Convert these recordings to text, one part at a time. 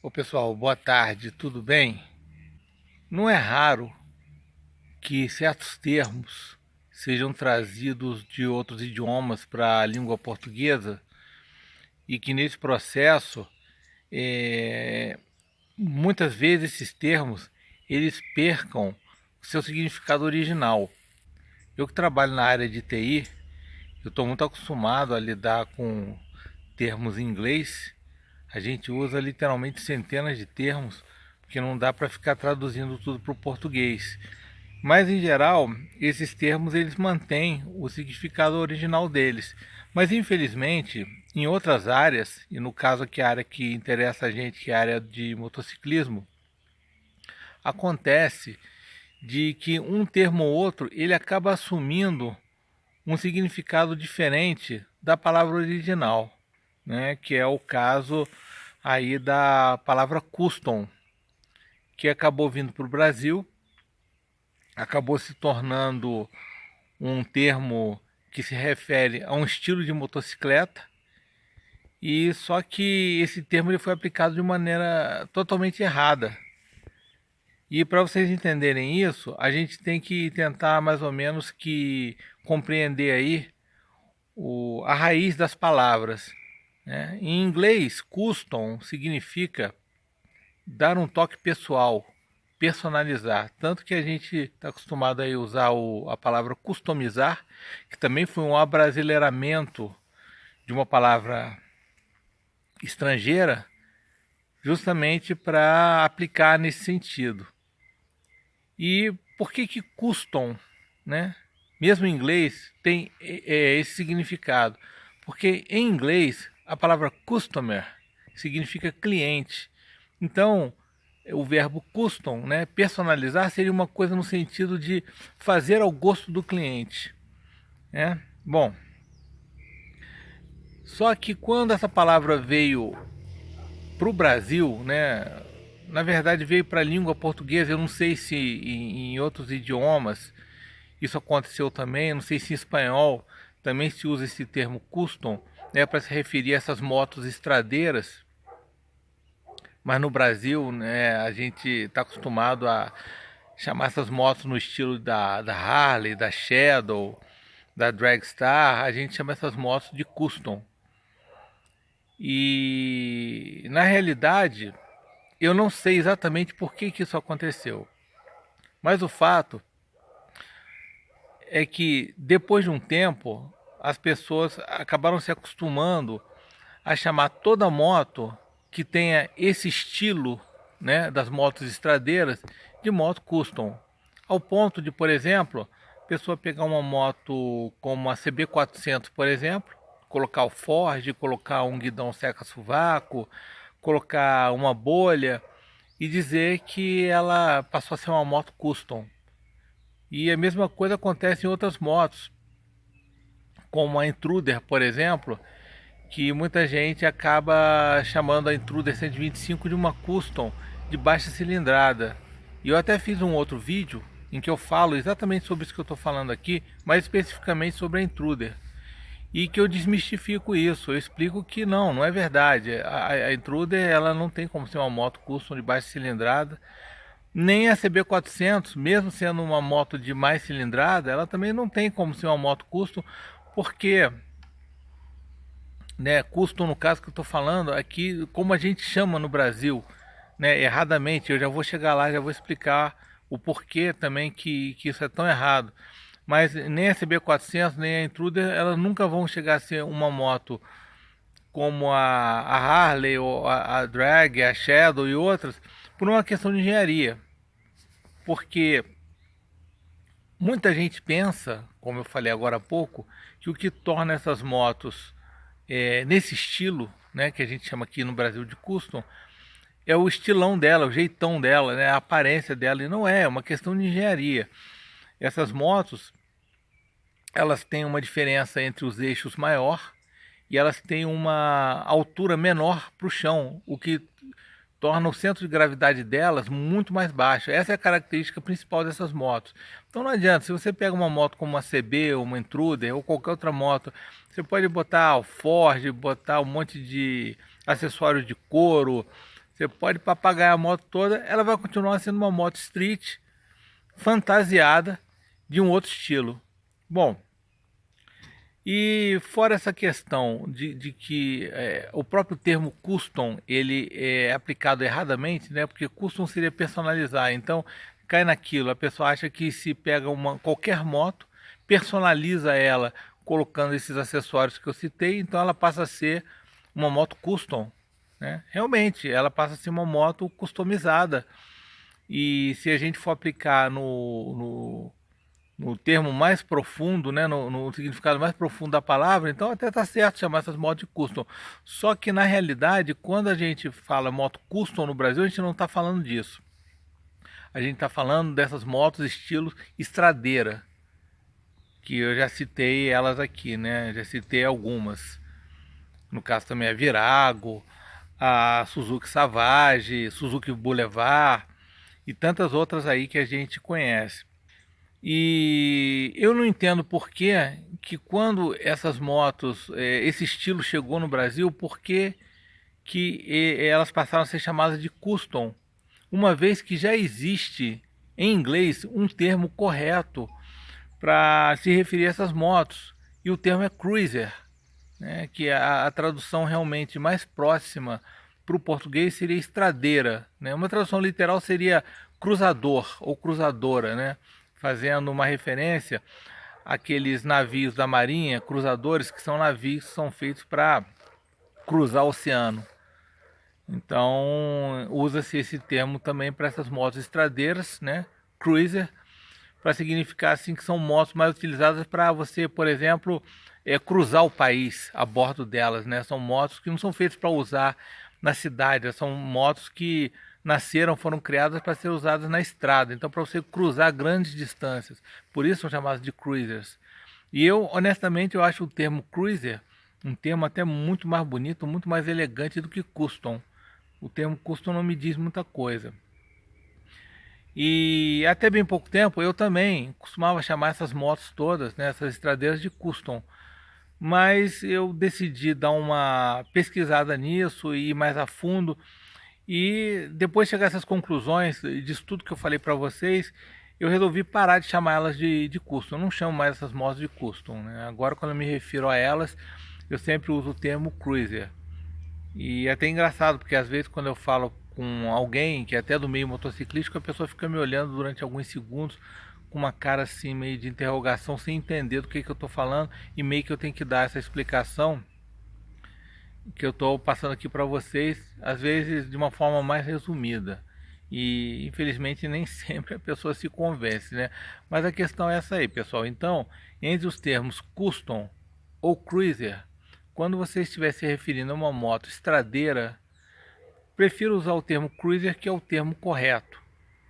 Ô pessoal, boa tarde, tudo bem? Não é raro que certos termos sejam trazidos de outros idiomas para a língua portuguesa e que nesse processo, é, muitas vezes esses termos eles percam o seu significado original. Eu que trabalho na área de TI, eu estou muito acostumado a lidar com termos em inglês. A gente usa literalmente centenas de termos, porque não dá para ficar traduzindo tudo para o português. Mas em geral, esses termos eles mantêm o significado original deles. Mas infelizmente, em outras áreas, e no caso aqui a área que interessa a gente, que é a área de motociclismo, acontece de que um termo ou outro ele acaba assumindo um significado diferente da palavra original, né? Que é o caso aí da palavra custom, que acabou vindo para o Brasil, acabou se tornando um termo que se refere a um estilo de motocicleta, e só que esse termo ele foi aplicado de maneira totalmente errada. E para vocês entenderem isso, a gente tem que tentar mais ou menos que compreender aí a raiz das palavras, né? Em inglês, custom significa dar um toque pessoal, personalizar. Tanto que a gente está acostumado a usar a palavra customizar, que também foi um abrasileiramento de uma palavra estrangeira, justamente para aplicar nesse sentido. E por que que custom, né? Mesmo em inglês tem esse significado? Porque em inglês a palavra customer significa cliente. Então, o verbo custom, né, personalizar, seria uma coisa no sentido de fazer ao gosto do cliente, né? Bom, só que quando essa palavra veio para o Brasil, né, na verdade veio para a língua portuguesa, eu não sei se em outros idiomas isso aconteceu também, eu não sei se em espanhol também se usa esse termo custom, né, para se referir a essas motos estradeiras. Mas no Brasil, né, a gente está acostumado a chamar essas motos no estilo da Harley, da Shadow, da Dragstar. A gente chama essas motos de custom. E na realidade, eu não sei exatamente por que isso aconteceu. Mas o fato é que depois de um tempo, as pessoas acabaram se acostumando a chamar toda moto que tenha esse estilo, né, das motos estradeiras de moto custom. Ao ponto de, por exemplo, a pessoa pegar uma moto como a CB400, por exemplo, colocar o Ford, colocar um guidão seca-sovaco, colocar uma bolha e dizer que ela passou a ser uma moto custom. E a mesma coisa acontece em outras motos, como a Intruder, por exemplo, que muita gente acaba chamando a Intruder 125 de uma custom de baixa cilindrada. E eu até fiz um outro vídeo em que eu falo exatamente sobre isso que eu estou falando aqui, mais especificamente sobre a Intruder. E que eu desmistifico isso, eu explico que não é verdade. A Intruder ela não tem como ser uma moto custom de baixa cilindrada, nem a CB400, mesmo sendo uma moto de mais cilindrada, ela também não tem como ser uma moto custom, porque, né, custom no caso que eu estou falando aqui, como a gente chama no Brasil, né, erradamente, eu já vou chegar lá, já vou explicar o porquê também que isso é tão errado. Mas nem a CB400 nem a Intruder, elas nunca vão chegar a ser uma moto como a Harley, ou a Drag, a Shadow e outras, por uma questão de engenharia. Porque muita gente pensa, como eu falei agora há pouco, que o que torna essas motos nesse estilo, né, que a gente chama aqui no Brasil de custom, é o estilão dela, o jeitão dela, né, a aparência dela, e não é uma questão de engenharia. Essas motos, elas têm uma diferença entre os eixos maior e elas têm uma altura menor para o chão, o que torna o centro de gravidade delas muito mais baixo. Essa é a característica principal dessas motos. Então não adianta, se você pega uma moto como uma CB, ou uma Intruder ou qualquer outra moto, você pode botar o Ford, botar um monte de acessórios de couro, Você pode papagaiar a moto toda, ela vai continuar sendo uma moto street, fantasiada de um outro estilo. Bom, e fora essa questão de que o próprio termo custom, ele é aplicado erradamente, né? Porque custom seria personalizar, então cai naquilo, a pessoa acha que se pega qualquer moto, personaliza ela colocando esses acessórios que eu citei, então ela passa a ser uma moto custom, né? Realmente, ela passa a ser uma moto customizada. E se a gente for aplicar no termo mais profundo, né, no significado mais profundo da palavra, então até está certo chamar essas motos de custom. Só que na realidade, quando a gente fala moto custom no Brasil, a gente não está falando disso. A gente está falando dessas motos estilo estradeira, que eu já citei elas aqui, né? Já citei algumas. No caso também a Virago, a Suzuki Savage, Suzuki Boulevard e tantas outras aí que a gente conhece. E eu não entendo por que quando essas motos, esse estilo chegou no Brasil, por que elas passaram a ser chamadas de custom, uma vez que já existe em inglês um termo correto para se referir a essas motos, e o termo é cruiser, né, que a tradução realmente mais próxima para o português seria estradeira, né? Uma tradução literal seria cruzador ou cruzadora, né? Fazendo uma referência àqueles navios da marinha, cruzadores, que são navios que são feitos para cruzar o oceano. Então usa-se esse termo também para essas motos estradeiras, né? Cruiser, para significar assim que são motos mais utilizadas para você, por exemplo, cruzar o país a bordo delas, né? São motos que não são feitas para usar na cidade, são motos que foram criadas para ser usadas na estrada, então para você cruzar grandes distâncias, por isso são chamadas de cruisers. E eu, honestamente, eu acho o termo cruiser um termo até muito mais bonito, muito mais elegante do que custom. O termo custom não me diz muita coisa. E até bem pouco tempo eu também costumava chamar essas motos todas, né, essas estradeiras, de custom. Mas eu decidi dar uma pesquisada nisso e ir mais a fundo. E depois de chegar a essas conclusões, disso tudo que eu falei para vocês, eu resolvi parar de chamar elas de custom. Eu não chamo mais essas motos de custom, né? Agora, quando eu me refiro a elas, eu sempre uso o termo cruiser. E é até engraçado, porque às vezes quando eu falo com alguém que é até do meio motociclístico, a pessoa fica me olhando durante alguns segundos com uma cara assim meio de interrogação, sem entender do que eu estou falando, e meio que eu tenho que dar essa explicação que eu estou passando aqui para vocês, às vezes de uma forma mais resumida. E infelizmente nem sempre a pessoa se convence, né? Mas a questão é essa aí, pessoal. Então, entre os termos custom ou cruiser, quando você estiver se referindo a uma moto estradeira, prefiro usar o termo cruiser, que é o termo correto,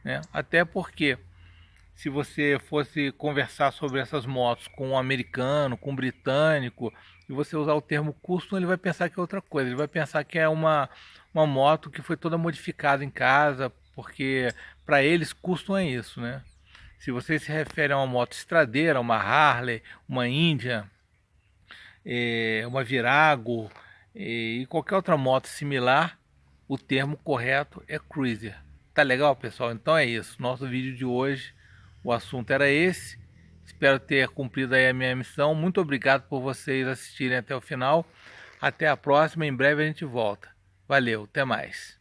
né? Até porque se você fosse conversar sobre essas motos com um americano, com um britânico, e você usar o termo custom, ele vai pensar que é outra coisa. Ele vai pensar que é uma moto que foi toda modificada em casa, porque para eles custom é isso, né? Se você se refere a uma moto estradeira, uma Harley, uma Indian, uma Virago e qualquer outra moto similar, o termo correto é cruiser. Tá legal, pessoal? Então é isso. Nosso vídeo de hoje, o assunto era esse. Espero ter cumprido aí a minha missão. Muito obrigado por vocês assistirem até o final. Até a próxima. Em breve a gente volta. Valeu, até mais.